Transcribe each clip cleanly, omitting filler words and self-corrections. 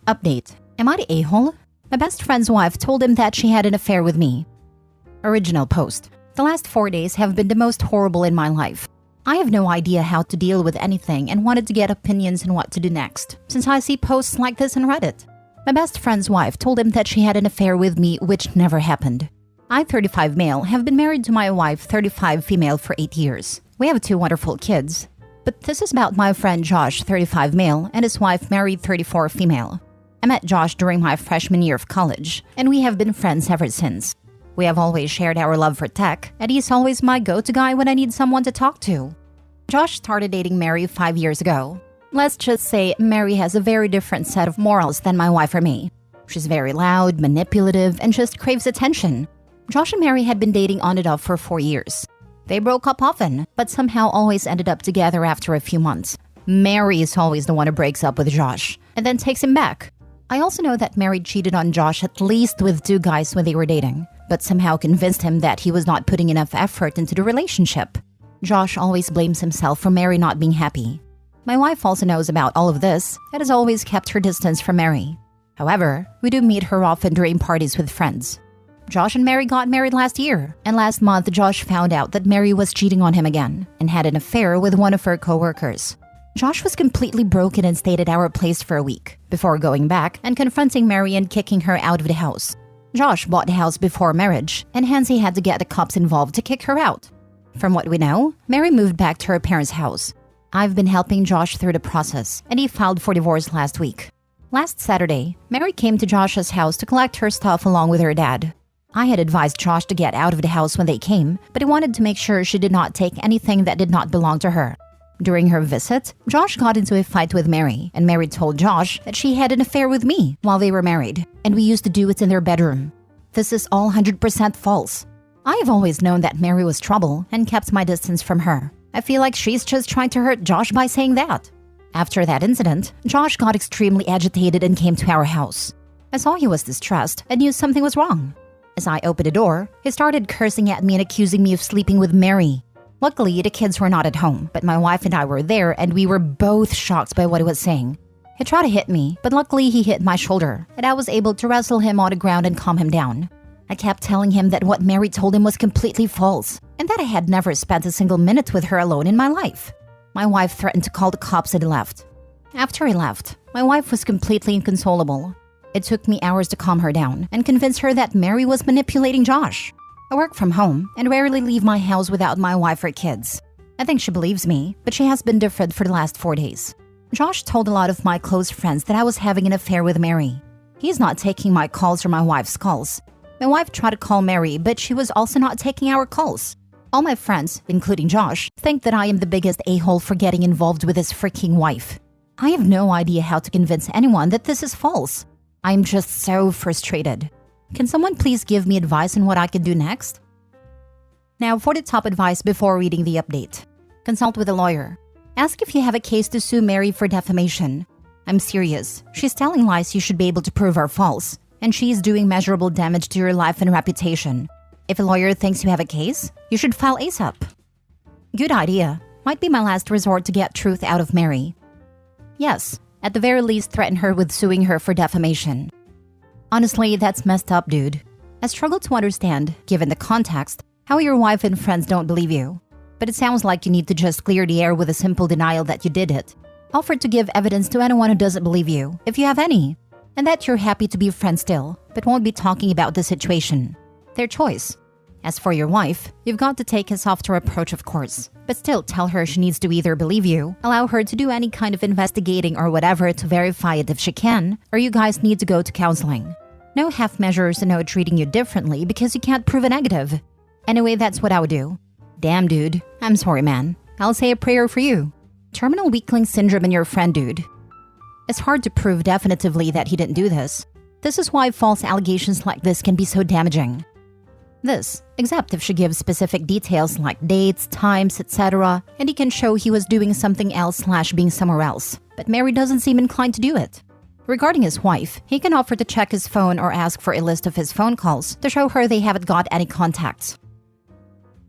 Update. Am I the a-hole? My best friend's wife told him that she had an affair with me. Original post. The last 4 days have been the most horrible in my life. I have no idea how to deal with anything and wanted to get opinions on what to do next, since I see posts like this on Reddit. My best friend's wife told him that she had an affair with me, which never happened. I, 35 male, have been married to my wife, 35 female, for 8 years. We have 2 wonderful kids. But this is about my friend Josh, 35 male, and his wife, married, 34 female. I met Josh during my freshman year of college, and we have been friends ever since. We have always shared our love for tech, and he's always my go-to guy when I need someone to talk to. Josh started dating Mary 5 years ago. Let's just say Mary has a very different set of morals than my wife or me. She's very loud, manipulative, and just craves attention. Josh and Mary had been dating on and off for 4 years. They broke up often, but somehow always ended up together after a few months. Mary is always the one who breaks up with Josh, and then takes him back. I also know that Mary cheated on Josh at least with 2 guys when they were dating, but somehow convinced him that he was not putting enough effort into the relationship. Josh always blames himself for Mary not being happy. My wife also knows about all of this and has always kept her distance from Mary. However, we do meet her often during parties with friends. Josh and Mary got married last year, and last month Josh found out that Mary was cheating on him again and had an affair with one of her co-workers. Josh was completely broken and stayed at our place for a week, before going back and confronting Mary and kicking her out of the house. Josh bought the house before marriage, and hence he had to get the cops involved to kick her out. From what we know, Mary moved back to her parents' house. I've been helping Josh through the process, and he filed for divorce last week. Last Saturday, Mary came to Josh's house to collect her stuff along with her dad. I had advised Josh to get out of the house when they came, but he wanted to make sure she did not take anything that did not belong to her. During her visit, Josh got into a fight with Mary, and Mary told Josh that she had an affair with me while they were married, and we used to do it in their bedroom. This is all 100% false. I have always known that Mary was trouble and kept my distance from her. I feel like she's just trying to hurt Josh by saying that. After that incident, Josh got extremely agitated and came to our house. I saw he was distressed and knew something was wrong. As I opened the door, he started cursing at me and accusing me of sleeping with Mary. Luckily, the kids were not at home, but my wife and I were there, and we were both shocked by what he was saying. He tried to hit me, but luckily he hit my shoulder, and I was able to wrestle him on the ground and calm him down. I kept telling him that what Mary told him was completely false, and that I had never spent a single minute with her alone in my life. My wife threatened to call the cops and he left. After he left, my wife was completely inconsolable. It took me hours to calm her down and convince her that Mary was manipulating Josh. I work from home and rarely leave my house without my wife or kids. I think she believes me, but she has been different for the last 4 days. Josh told a lot of my close friends that I was having an affair with Mary. He's not taking my calls or my wife's calls. My wife tried to call Mary, but she was also not taking our calls. All my friends, including Josh, think that I am the biggest a-hole for getting involved with his freaking wife. I have no idea how to convince anyone that this is false. I am just so frustrated. Can someone please give me advice on what I can do next? Now for the top advice before reading the update. Consult with a lawyer. Ask if you have a case to sue Mary for defamation. I'm serious. She's telling lies you should be able to prove are false, and she is doing measurable damage to your life and reputation. If a lawyer thinks you have a case, you should file ASAP. Good idea. Might be my last resort to get truth out of Mary. Yes, at the very least threaten her with suing her for defamation. Honestly, that's messed up, dude. I struggle to understand, given the context, how your wife and friends don't believe you. But it sounds like you need to just clear the air with a simple denial that you did it. Offer to give evidence to anyone who doesn't believe you, if you have any. And that you're happy to be friends still, but won't be talking about the situation. Their choice. As for your wife, you've got to take a softer approach, of course. But still tell her she needs to either believe you, allow her to do any kind of investigating or whatever to verify it if she can, or you guys need to go to counseling. No half measures and no treating you differently because you can't prove a negative. Anyway, that's what I would do. Damn, dude. I'm sorry, man. I'll say a prayer for you. Terminal weakling syndrome in your friend, dude. It's hard to prove definitively that he didn't do this. This is why false allegations like this can be so damaging. This, except if she gives specific details like dates, times, etc., and he can show he was doing something else / being somewhere else. But Mary doesn't seem inclined to do it. Regarding his wife, he can offer to check his phone or ask for a list of his phone calls to show her they haven't got any contacts.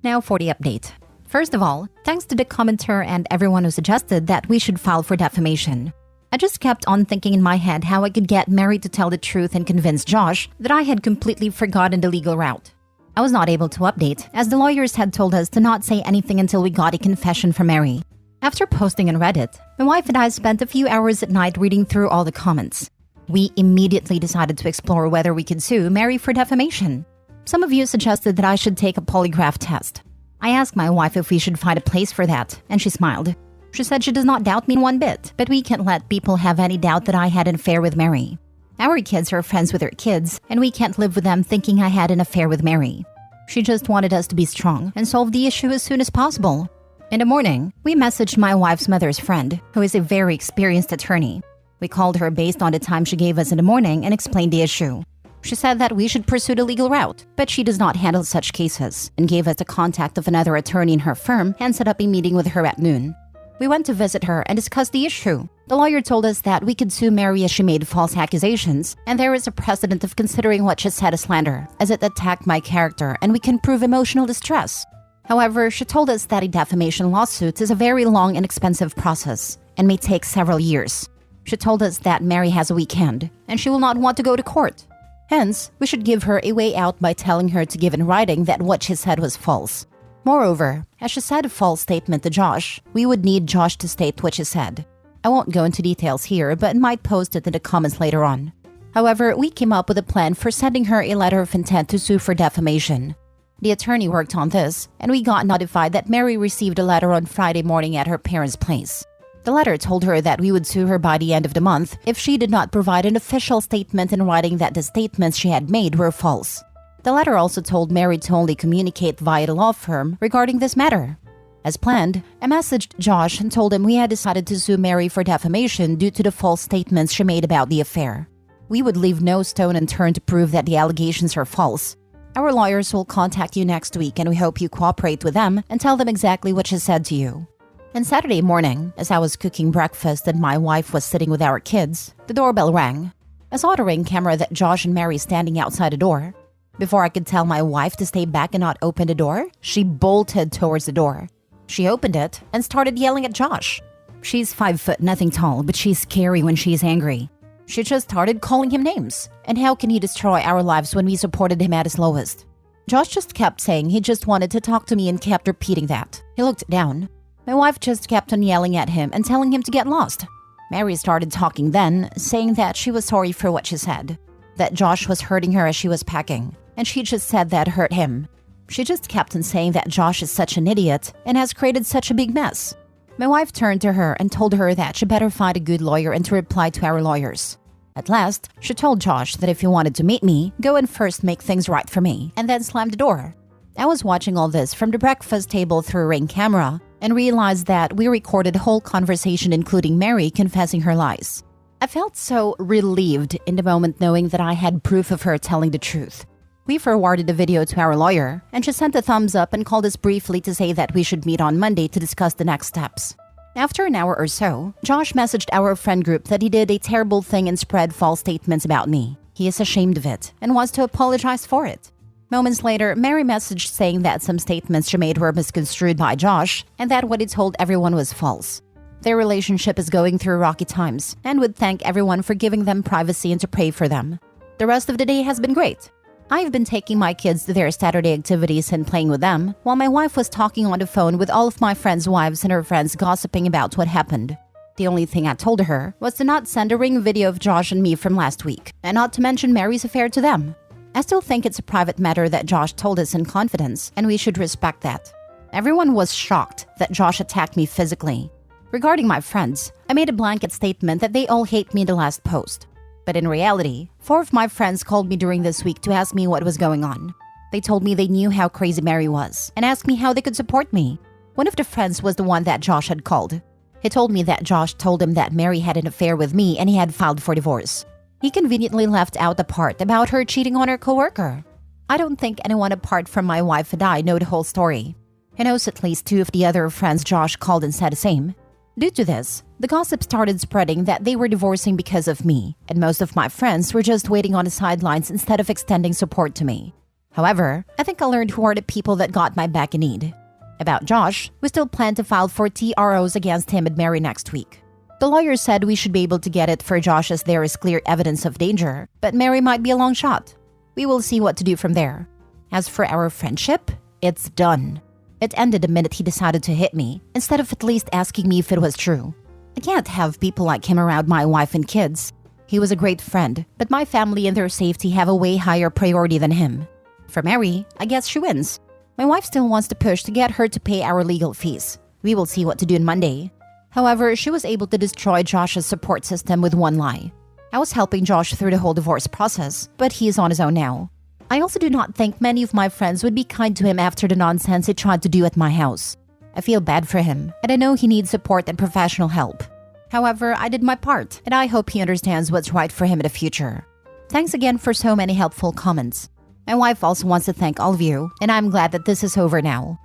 Now for the update. First of all, thanks to the commenter and everyone who suggested that we should file for defamation. I just kept on thinking in my head how I could get Mary to tell the truth and convince Josh that I had completely forgotten the legal route. I was not able to update, as the lawyers had told us to not say anything until we got a confession from Mary. After posting on Reddit, my wife and I spent a few hours at night reading through all the comments. We immediately decided to explore whether we could sue Mary for defamation. Some of you suggested that I should take a polygraph test. I asked my wife if we should find a place for that, and she smiled. She said she does not doubt me one bit, but we can't let people have any doubt that I had an affair with Mary. Our kids are friends with her kids, and we can't live with them thinking I had an affair with Mary. She just wanted us to be strong and solve the issue as soon as possible. In the morning, we messaged my wife's mother's friend, who is a very experienced attorney. We called her based on the time she gave us in the morning and explained the issue. She said that we should pursue the legal route, but she does not handle such cases, and gave us the contact of another attorney in her firm and set up a meeting with her at noon. We went to visit her and discuss the issue. The lawyer told us that we could sue Mary as she made false accusations, and there is a precedent of considering what she said as slander, as it attacked my character and we can prove emotional distress. However, she told us that a defamation lawsuit is a very long and expensive process and may take several years. She told us that Mary has a weak hand and she will not want to go to court. Hence, we should give her a way out by telling her to give in writing that what she said was false. Moreover, as she said a false statement to Josh, we would need Josh to state what she said. I won't go into details here, but might post it in the comments later on. However, we came up with a plan for sending her a letter of intent to sue for defamation. The attorney worked on this, and we got notified that Mary received a letter on Friday morning at her parents' place. The letter told her that we would sue her by the end of the month if she did not provide an official statement in writing that the statements she had made were false. The letter also told Mary to only communicate via the law firm regarding this matter. As planned, I messaged Josh and told him we had decided to sue Mary for defamation due to the false statements she made about the affair. We would leave no stone unturned to prove that the allegations are false. Our lawyers will contact you next week and we hope you cooperate with them and tell them exactly what she said to you. On Saturday morning, as I was cooking breakfast and my wife was sitting with our kids, the doorbell rang. I saw the Ring camera that Josh and Mary standing outside the door. Before I could tell my wife to stay back and not open the door, she bolted towards the door. She opened it and started yelling at Josh. She's 5 foot nothing tall, but she's scary when she's angry. She just started calling him names. And how can he destroy our lives when we supported him at his lowest? Josh just kept saying he just wanted to talk to me and kept repeating that. He looked down. My wife just kept on yelling at him and telling him to get lost. Mary started talking then, saying that she was sorry for what she said, that Josh was hurting her as she was packing, and she just said that hurt him. She just kept on saying that Josh is such an idiot and has created such a big mess. My wife turned to her and told her that she better find a good lawyer and to reply to our lawyers. At last, she told Josh that if he wanted to meet me, go and first make things right for me, and then slammed the door. I was watching all this from the breakfast table through a Ring camera and realized that we recorded the whole conversation including Mary confessing her lies. I felt so relieved in the moment knowing that I had proof of her telling the truth. We forwarded the video to our lawyer, and she sent a thumbs up and called us briefly to say that we should meet on Monday to discuss the next steps. After an hour or so, Josh messaged our friend group that he did a terrible thing and spread false statements about me. He is ashamed of it and wants to apologize for it. Moments later, Mary messaged saying that some statements she made were misconstrued by Josh and that what he told everyone was false. Their relationship is going through rocky times and would thank everyone for giving them privacy and to pray for them. The rest of the day has been great. I've been taking my kids to their Saturday activities and playing with them, while my wife was talking on the phone with all of my friends' wives and her friends gossiping about what happened. The only thing I told her was to not send a Ring video of Josh and me from last week, and not to mention Mary's affair to them. I still think it's a private matter that Josh told us in confidence, and we should respect that. Everyone was shocked that Josh attacked me physically. Regarding my friends, I made a blanket statement that they all hate me in the last post. But in reality, 4 of my friends called me during this week to ask me what was going on. They told me they knew how crazy Mary was and asked me how they could support me. One of the friends was the one that Josh had called. He told me that Josh told him that Mary had an affair with me and he had filed for divorce. He conveniently left out the part about her cheating on her coworker. I don't think anyone apart from my wife and I know the whole story. He knows at least 2 of the other friends Josh called and said the same. Due to this, the gossip started spreading that they were divorcing because of me, and most of my friends were just waiting on the sidelines instead of extending support to me. However, I think I learned who are the people that got my back in need. About Josh, we still plan to file for TROs against him and Mary next week. The lawyer said we should be able to get it for Josh as there is clear evidence of danger, but Mary might be a long shot. We will see what to do from there. As for our friendship, it's done. It ended the minute he decided to hit me, instead of at least asking me if it was true. I can't have people like him around my wife and kids. He was a great friend, but my family and their safety have a way higher priority than him. For Mary, I guess she wins. My wife still wants to push to get her to pay our legal fees. We will see what to do on Monday. However, she was able to destroy Josh's support system with one lie. I was helping Josh through the whole divorce process, but he is on his own now. I also do not think many of my friends would be kind to him after the nonsense he tried to do at my house. I feel bad for him, and I know he needs support and professional help. However, I did my part, and I hope he understands what's right for him in the future. Thanks again for so many helpful comments. My wife also wants to thank all of you, and I'm glad that this is over now.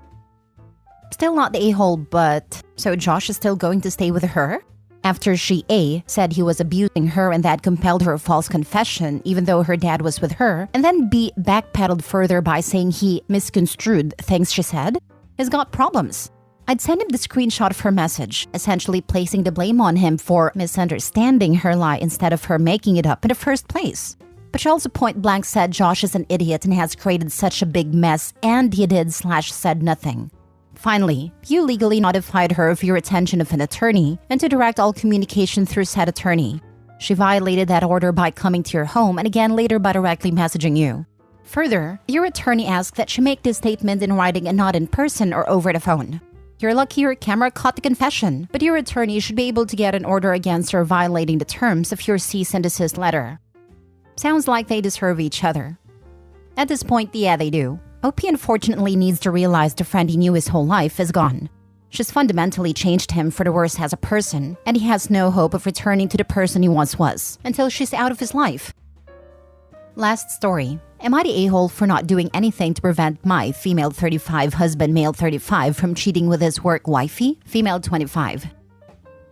Still not the a-hole, but... So Josh is still going to stay with her? After she A. said he was abusing her and that compelled her false confession even though her dad was with her, and then B. backpedaled further by saying he misconstrued things she said? He's got problems. I'd send him the screenshot of her message, essentially placing the blame on him for misunderstanding her lie instead of her making it up in the first place. But she also point blank said Josh is an idiot and has created such a big mess, and he did/said nothing. Finally, you legally notified her of your attention of an attorney and to direct all communication through said attorney. She violated that order by coming to your home and again later by directly messaging you. Further, your attorney asked that she make this statement in writing and not in person or over the phone. You're lucky your camera caught the confession, but your attorney should be able to get an order against her violating the terms of your cease and desist letter. Sounds like they deserve each other. At this point, yeah, they do. OP unfortunately needs to realize the friend he knew his whole life is gone. She's fundamentally changed him for the worse as a person, and he has no hope of returning to the person he once was until she's out of his life. Last story. Am I the a-hole for not doing anything to prevent my female 35 husband male 35 from cheating with his work-wifey female 25?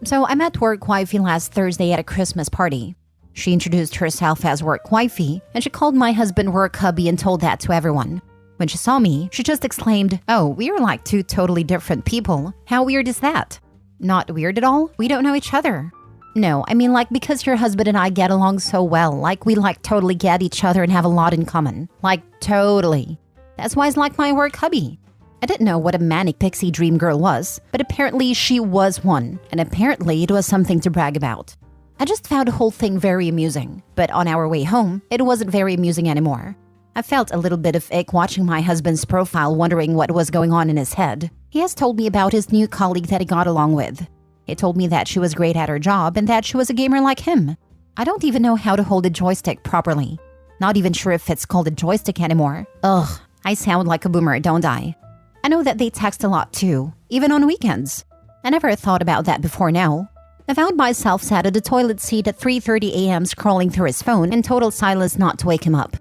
So I met work-wifey last Thursday at a Christmas party. She introduced herself as work-wifey, and she called my husband work-hubby and told that to everyone. When she saw me, she just exclaimed, "Oh, we are like two totally different people. How weird is that?" Not weird at all. We don't know each other. No, I mean like because your husband and I get along so well, like we like totally get each other and have a lot in common. Like totally. That's why he's like my work hubby. I didn't know what a manic pixie dream girl was, but apparently she was one, and apparently it was something to brag about. I just found the whole thing very amusing, but on our way home, it wasn't very amusing anymore. I felt a little bit of ick watching my husband's profile, wondering what was going on in his head. He has told me about his new colleague that he got along with. He told me that she was great at her job and that she was a gamer like him. I don't even know how to hold a joystick properly. Not even sure if it's called a joystick anymore. Ugh, I sound like a boomer, don't I? I know that they text a lot too, even on weekends. I never thought about that before now. I found myself sat at the toilet seat at 3:30 a.m. scrolling through his phone in total silence not to wake him up.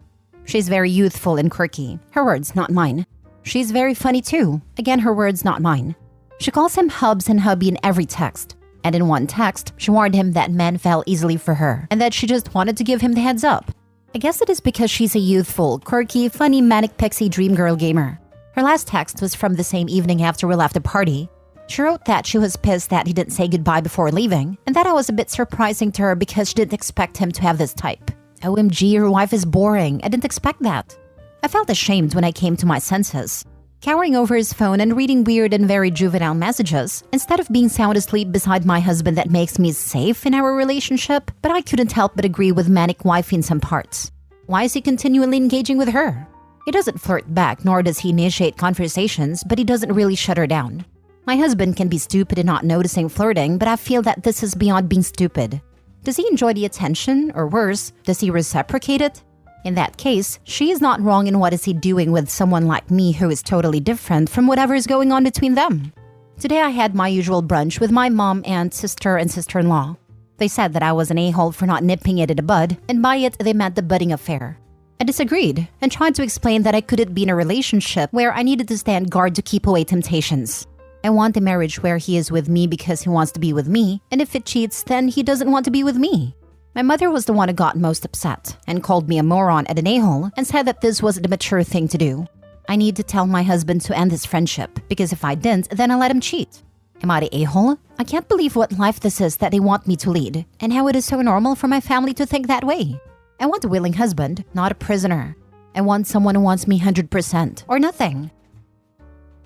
She's very youthful and quirky. Her words, not mine. She's very funny too. Again, her words, not mine. She calls him hubs and hubby in every text. And in one text, she warned him that men fell easily for her and that she just wanted to give him the heads up. I guess it is because she's a youthful, quirky, funny, manic pixie dream girl gamer. Her last text was from the same evening after we left the party. She wrote that she was pissed that he didn't say goodbye before leaving, and that I was a bit surprising to her because she didn't expect him to have this type. OMG, your wife is boring. I didn't expect that. I felt ashamed when I came to my senses. Cowering over his phone and reading weird and very juvenile messages, instead of being sound asleep beside my husband that makes me safe in our relationship, but I couldn't help but agree with manic wifey in some parts. Why is he continually engaging with her? He doesn't flirt back, nor does he initiate conversations, but he doesn't really shut her down. My husband can be stupid in not noticing flirting, but I feel that this is beyond being stupid. Does he enjoy the attention, or worse, does he reciprocate it? In that case, she is not wrong in what is he doing with someone like me who is totally different from whatever is going on between them. Today I had my usual brunch with my mom and sister-in-law. They said that I was an a-hole for not nipping it in the bud, and by it they meant the budding affair. I disagreed, and tried to explain that I couldn't be in a relationship where I needed to stand guard to keep away temptations. I want a marriage where he is with me because he wants to be with me, and if it cheats, then he doesn't want to be with me. My mother was the one who got most upset and called me a moron and an a-hole and said that this was the mature thing to do. I need to tell my husband to end this friendship because if I didn't, then I'll let him cheat. Am I the a-hole? I can't believe what life this is that they want me to lead, and how it is so normal for my family to think that way. I want a willing husband, not a prisoner. I want someone who wants me 100% or nothing.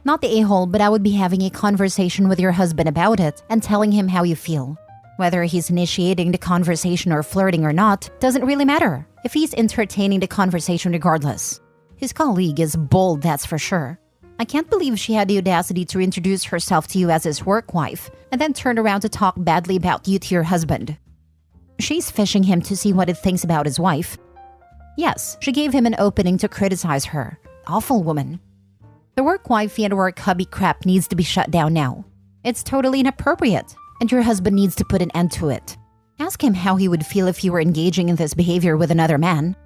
Not the a-hole, but I would be having a conversation with your husband about it and telling him how you feel. Whether he's initiating the conversation or flirting or not doesn't really matter if he's entertaining the conversation regardless. His colleague is bold, that's for sure. I can't believe she had the audacity to introduce herself to you as his work wife and then turn around to talk badly about you to your husband. She's fishing him to see what he thinks about his wife. Yes, she gave him an opening to criticize her. Awful woman. The work wifey and work hubby crap needs to be shut down now. It's totally inappropriate, and your husband needs to put an end to it. Ask him how he would feel if you were engaging in this behavior with another man.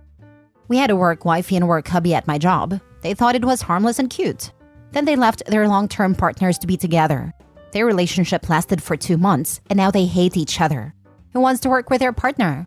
We had a work wifey and work hubby at my job. They thought it was harmless and cute. Then they left their long-term partners to be together. Their relationship lasted for 2 months, and now they hate each other. Who wants to work with their partner?